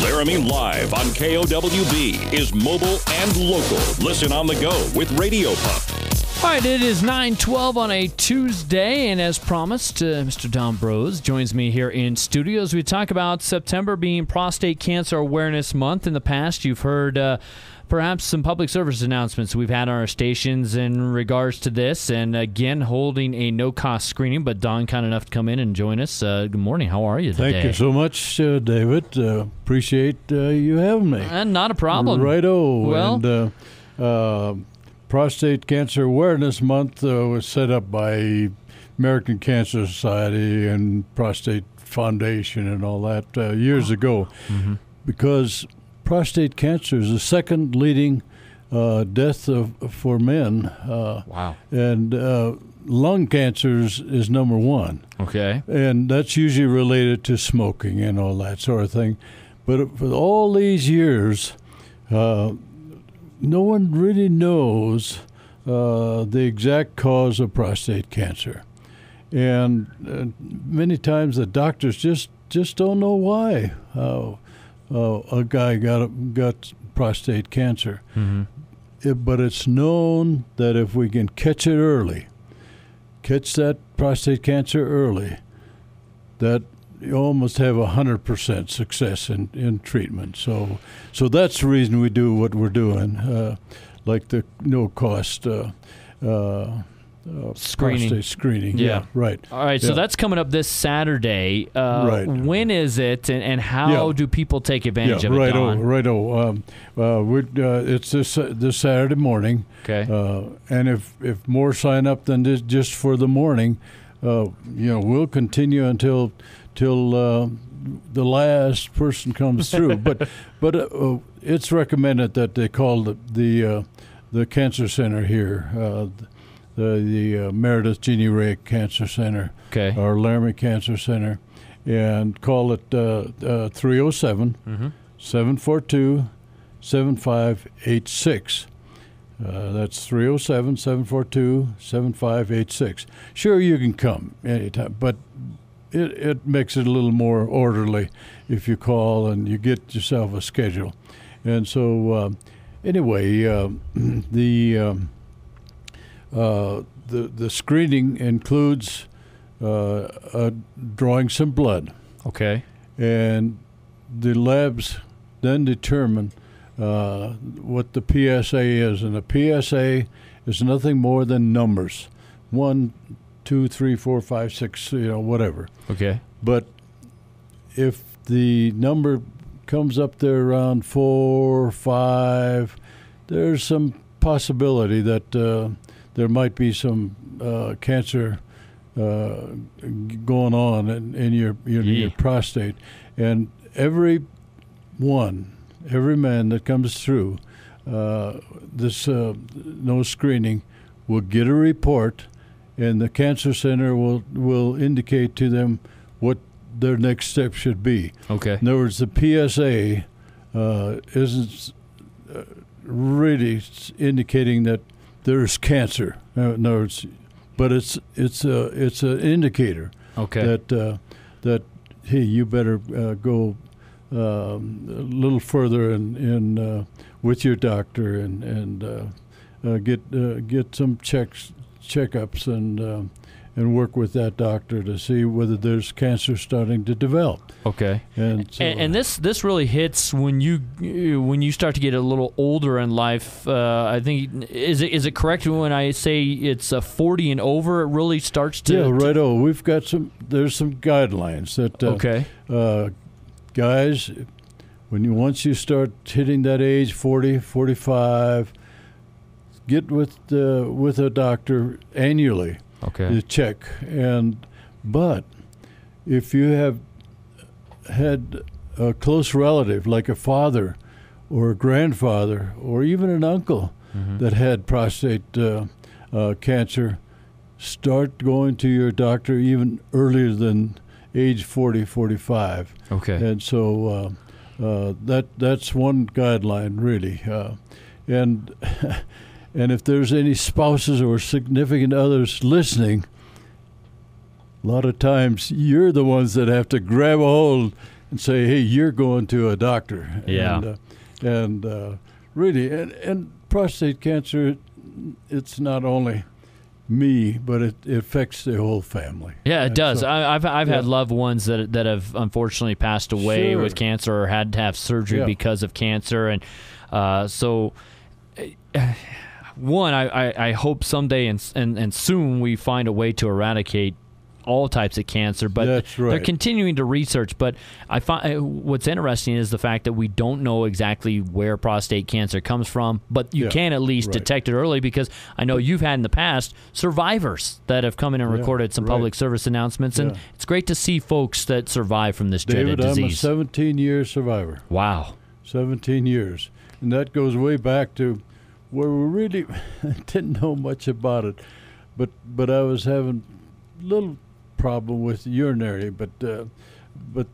Laramie Live on KOWB is mobile and local. Listen on the go with Radio Pup. All right, it is 9:12 on a Tuesday, and as promised, Mr. Don Brosz joins me here in studio as we talk about September being Prostate Cancer Awareness Month. In the past, you've heard perhaps some public service announcements we've had on our stations in regards to this, and again, holding a no-cost screening, but Don kind enough to come in and join us. Good morning. How are you today? Thank you so much, David. Appreciate you having me. Not a problem. Righto. Well, and Prostate Cancer Awareness Month was set up by American Cancer Society and Prostate Foundation and all that years ago, because prostate cancer is the second leading death for men. Wow. And lung cancer is number one. Okay. And that's usually related to smoking and all that sort of thing. But for all these years, no one really knows the exact cause of prostate cancer. And many times the doctors just don't know why a guy got prostate cancer. But it's known that if we can catch it early, catch that prostate cancer early, that you almost have 100% success in treatment. So that's the reason we do what we're doing, like the no-cost prostate screening. Yeah, right. All right, so that's coming up this Saturday. Right. When is it, and how do people take advantage of it, Don? It's this Saturday morning. Okay. And if more sign up than this just for the morning, we'll continue until the last person comes through. But it's recommended that they call the cancer center here, the Meredith Jeannie Cancer Center, or Laramie Cancer Center, and call it 307-742-7586. That's 307-742-7586. Sure, you can come anytime, but it makes it a little more orderly if you call and you get yourself a schedule. And so anyway, the screening includes drawing some blood. Okay. And the labs then determine what the PSA is, and the PSA is nothing more than numbers, 1, 2, 3, 4, 5, 6, whatever. Okay. But if the number comes up there around 4, 5, there's some possibility that there might be some cancer going on in your prostate. And every man that comes through this no screening will get a report, and the cancer center will indicate to them what their next step should be. Okay. In other words, the PSA isn't really indicating that there's cancer. In other words, but it's an indicator. Okay. That hey, you better go a little further in with your doctor and get some checkups and work with that doctor to see whether there's cancer starting to develop. Okay. And so, and this really hits when you start to get a little older in life. I think is it correct when I say it's 40 and over? It really starts to. Yeah, righto. We've got there's some guidelines that. Guys, once you start hitting that age, 40, 45, get with a doctor annually. Okay. To check. But if you have had a close relative, like a father or a grandfather or even an uncle that had prostate cancer, start going to your doctor even earlier than age 40, 45. Okay. And so that's one guideline, really. And if there's any spouses or significant others listening, a lot of times you're the ones that have to grab a hold and say, hey, you're going to a doctor. Yeah. And really, and prostate cancer, it's not only me, but it affects the whole family. Yeah, it does. So, I've had loved ones that have unfortunately passed away with cancer or had to have surgery because of cancer, and so. One, I hope someday and soon we find a way to eradicate all types of cancer, but that's right. They're continuing to research. But I find what's interesting is the fact that we don't know exactly where prostate cancer comes from, but you can at least detect it early, because I know you've had in the past survivors that have come in and recorded some public service announcements, and it's great to see folks that survive from this dreaded disease. I'm a 17-year survivor. Wow. 17 years. And that goes way back to where we really didn't know much about it, but I was having a little problem with urinary, but the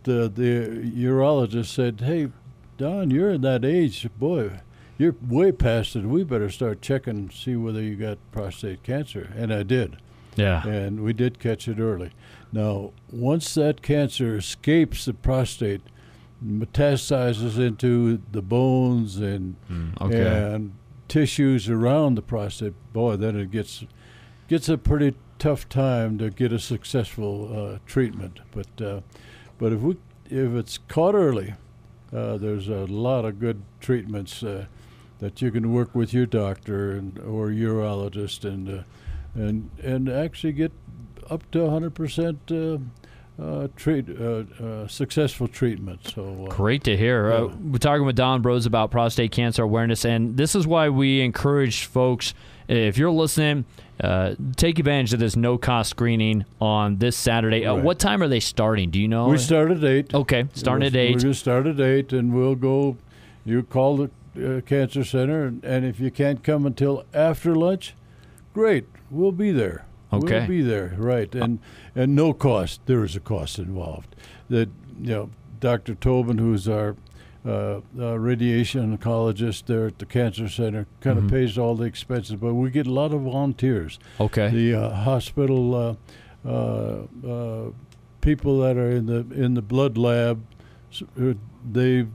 urologist said, hey, Don, you're in that age, boy, you're way past it. We better start checking and see whether you got prostate cancer. And I did. Yeah. And we did catch it early. Now, once that cancer escapes the prostate, metastasizes into the bones and tissues around the prostate, boy, then it gets a pretty tough time to get a successful treatment. But if it's caught early, there's a lot of good treatments that you can work with your doctor or urologist and actually get up to 100% successful treatment. So great to hear. We're talking with Don Brosz about prostate cancer awareness, and this is why we encourage folks, if you're listening, take advantage of this no-cost screening on this Saturday. What time are they starting? Do you know? We start at 8. Okay, starting at 8. We're going to start at 8, and we'll go. You call the cancer center, and if you can't come until after lunch, great, we'll be there. Okay. We'll be there, right, and no cost. There is a cost involved. That Dr. Tobin, who's our radiation oncologist there at the cancer center, kind of pays all the expenses, but we get a lot of volunteers. Okay. The hospital people that are in the blood lab, they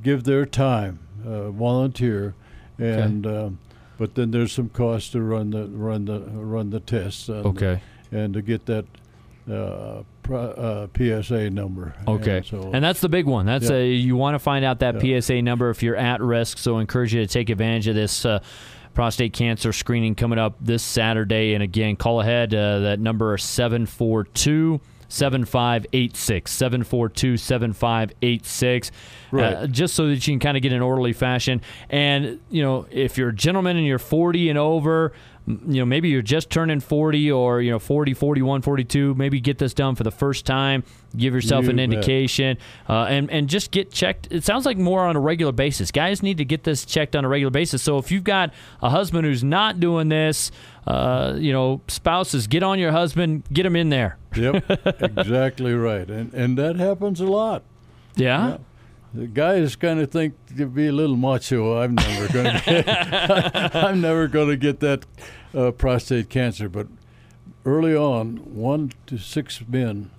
give their time, volunteer, and. But then there's some cost to run the tests. And to get that PSA number. Okay. And that's the big one. That's you want to find out that PSA number if you're at risk. So I encourage you to take advantage of this prostate cancer screening coming up this Saturday. And again, call ahead. That number is 742-7586. 742-7586. Just so that you can kind of get an orderly fashion. And, if you're a gentleman and you're 40 and over, maybe you're just turning 40 or, 40, 41, 42, maybe get this done for the first time. Give yourself an indication and just get checked. It sounds like more on a regular basis. Guys need to get this checked on a regular basis. So if you've got a husband who's not doing this, spouses, get on your husband, get him in there. Yep, exactly right. And that happens a lot. Yeah? The guys kind of think to be a little macho. I'm never going to get that prostate cancer. But early on, 1 to 6 men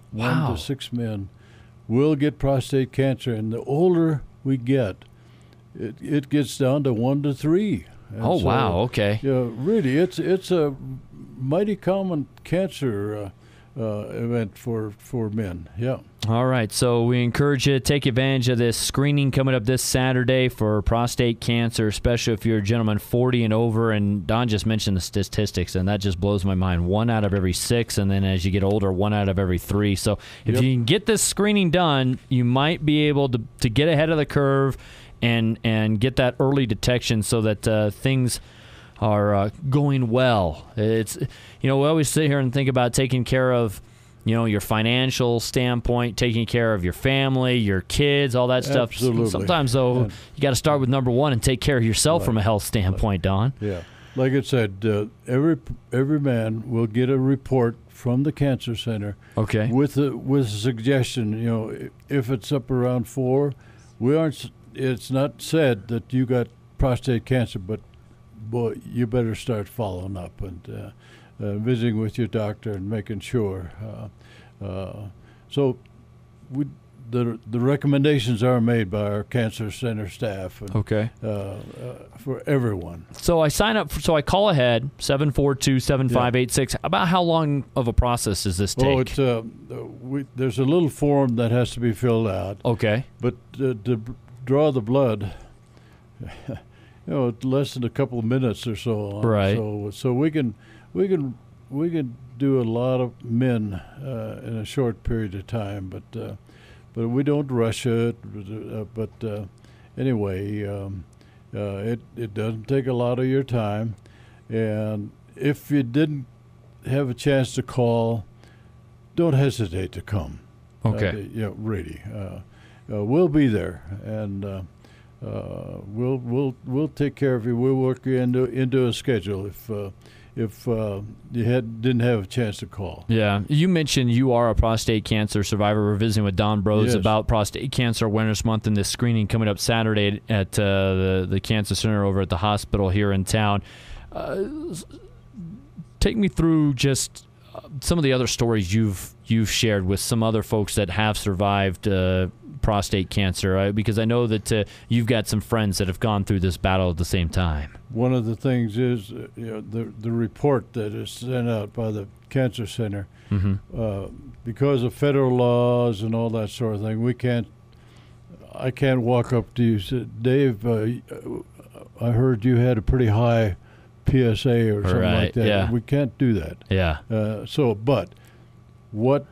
will get prostate cancer, and the older we get, it gets down to 1 to 3. And wow! Okay. Really, it's a mighty common cancer event for men. Yeah. All right, so we encourage you to take advantage of this screening coming up this Saturday for prostate cancer, especially if you're a gentleman 40 and over. And Don just mentioned the statistics, and that just blows my mind. 1 out of every 6, and then as you get older, 1 out of every 3. So if you can get this screening done, you might be able to get ahead of the curve and get that early detection so that things are going well. It's we always sit here and think about taking care of your financial standpoint, taking care of your family, your kids, all that stuff. Absolutely. Sometimes, though, you got to start with number 1 and take care of yourself from a health standpoint, Don. Yeah. Like I said, every man will get a report from the cancer center. Okay. With a suggestion. If it's up around 4, it's not said that you got prostate cancer, but boy, you better start following up and visiting with your doctor and making sure. So the recommendations are made by our cancer center staff. And, okay. For everyone. So I sign up. So I call ahead 742-7586. About how long of a process does this take? Oh, it's there's a little form that has to be filled out. Okay. But to draw the blood, it's less than a couple of minutes or so. Right. So we can do a lot of men in a short period of time, but we don't rush it. Anyway, it doesn't take a lot of your time, and if you didn't have a chance to call, don't hesitate to come. Okay. Really, we'll be there, and we'll take care of you. We'll work you into a schedule if you didn't have a chance to call. Yeah. You mentioned you are a prostate cancer survivor. We're visiting with Don Brosz about Prostate Cancer Awareness Month and this screening coming up Saturday at the Cancer Center over at the hospital here in town. Take me through just some of the other stories you've shared with some other folks that have survived prostate cancer, because I know that you've got some friends that have gone through this battle at the same time. One of the things is the report that is sent out by the Cancer Center, because of federal laws and all that sort of thing. I can't walk up to you and say, Dave, I heard you had a pretty high PSA or something like that. Yeah. We can't do that. Yeah. But what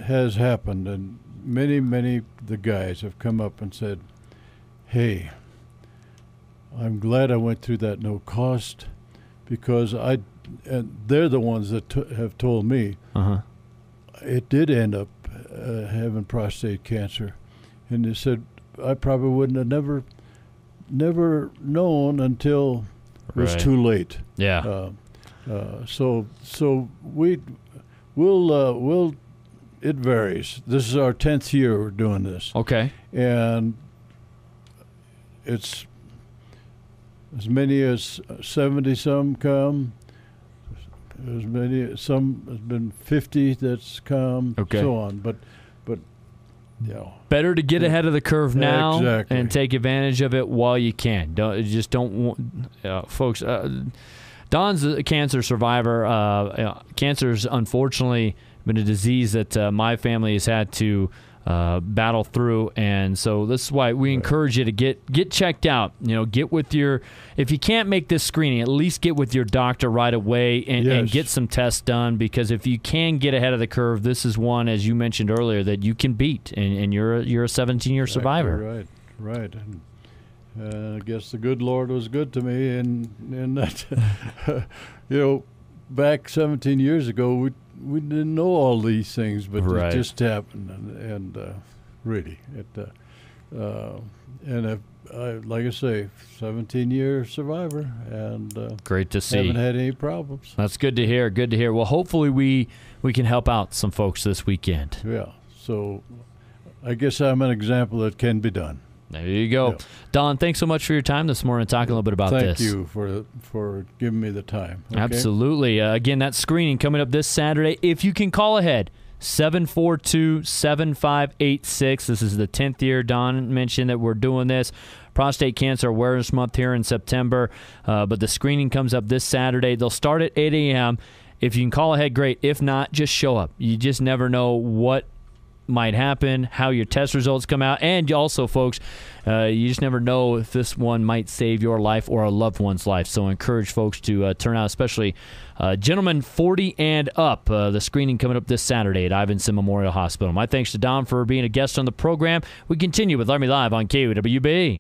has happened, and many the guys have come up and said, hey, I'm glad I went through that no cost, because and they're the ones that have told me it did end up having prostate cancer, and they said I probably wouldn't have never known until it was too late. Yeah. So we'll it varies. This is our 10th year we're doing this. Okay. And it's as many as 70-some come. Some has been 50 that's come. Okay. So on. But better to get ahead of the curve now exactly. and take advantage of it while you can. Folks. Don's a cancer survivor. Cancer's unfortunately been a disease that my family has had to battle through, and so this is why we encourage you to get checked out. Get with if you can't make this screening, at least get with your doctor right away and get some tests done, because if you can get ahead of the curve, this is one, as you mentioned earlier, that you can beat, and you're a 17-year survivor. Right. And I guess the good Lord was good to me, and that back 17 years ago, we didn't know all these things, but it just happened, and really, and I like I say, 17-year survivor, and great to see. Haven't had any problems. That's good to hear. Good to hear. Well, hopefully we can help out some folks this weekend. Yeah. So I guess I'm an example that can be done. There you go. Yeah. Don, thanks so much for your time this morning, talking a little bit about this. Thank you for giving me the time. Okay? Absolutely. Again, that screening coming up this Saturday. If you can call ahead, 742-7586. This is the 10th year. Don mentioned that we're doing this. Prostate Cancer Awareness Month here in September. But the screening comes up this Saturday. They'll start at 8 a.m. If you can call ahead, great. If not, just show up. You just never know what might happen, how your test results come out, and also, folks, you just never know if this one might save your life or a loved one's life. So encourage folks to turn out, especially gentlemen 40 and up. The screening coming up this Saturday at Ivinson Memorial Hospital. My thanks to Don for being a guest on the program. We continue with Laramie Live on KOWB.